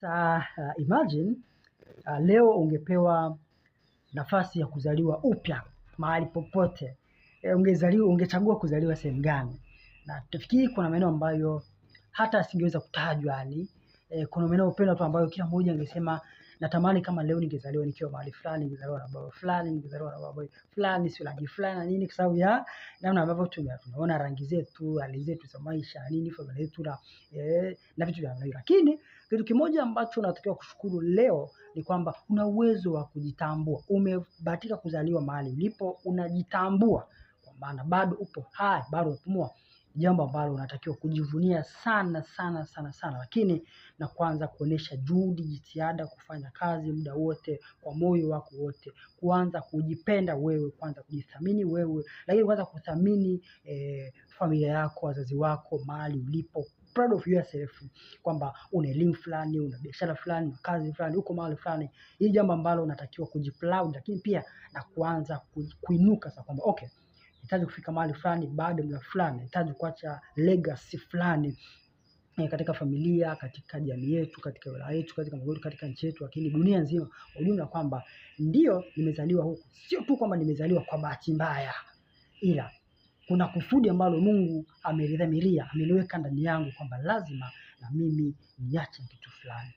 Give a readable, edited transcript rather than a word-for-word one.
Sasa imagine leo ungepewa nafasi ya kuzaliwa upya mahali popote. Ungechagua kuzaliwa sehemu gani? Na tufikiri kuna maeneo ambayo hata asingeweza kutajwa yani. Kuna maeneo upendo tu ambayo kila mmoja angesema natamani kama leo ningezaliwa nikiwa mahali fulani, ningezaliwa na baba fulani, ningezaliwa na baba fulani, sio rangi fulani na nini, kwa sababu ya namna ambavyo tunaona rangi zetu, hali zetu za maisha, nini, familia yetu na vitu vya namna hiyo. Lakini kitu kimoja ambacho unatakiwa kushukuru leo ni kwamba una uwezo wa kujitambua. Umebahatika kuzaliwa mahali ulipo, unajitambua kwa maana bado upo hai, bado unapumua. Jambo ambalo unatakiwa kujivunia sana sana sana sana, lakini na kwanza kuonesha juhudi, jitihada, kufanya kazi muda wote kwa moyo wako wote, kuanza kujipenda wewe, kwanza kujithamini wewe, lakini kwanza kuthamini familia yako, wazazi wako, mahali ulipo. Proud of yourself kwamba una elimu fulani, una biashara fulani, una kazi fulani, uko mahali fulani. Hii jambo ambalo unatakiwa kujiproud, lakini pia na kuanza kuinuka sasa kwamba okay, nahitaji kufika mahali fulani baada ya muda fulani, nahitaji kuacha legacy fulani katika familia, katika jamii yetu, katika wilaya yetu, katika mkoa wetu, katika nchi yetu, lakini dunia nzima kwa ujumla, kwamba ndio nimezaliwa huku. Sio tu kwamba nimezaliwa kwa bahati mbaya, ila kuna kusudi ambalo Mungu amelidhamiria, ameliweka ndani yangu kwamba lazima na mimi niache kitu fulani.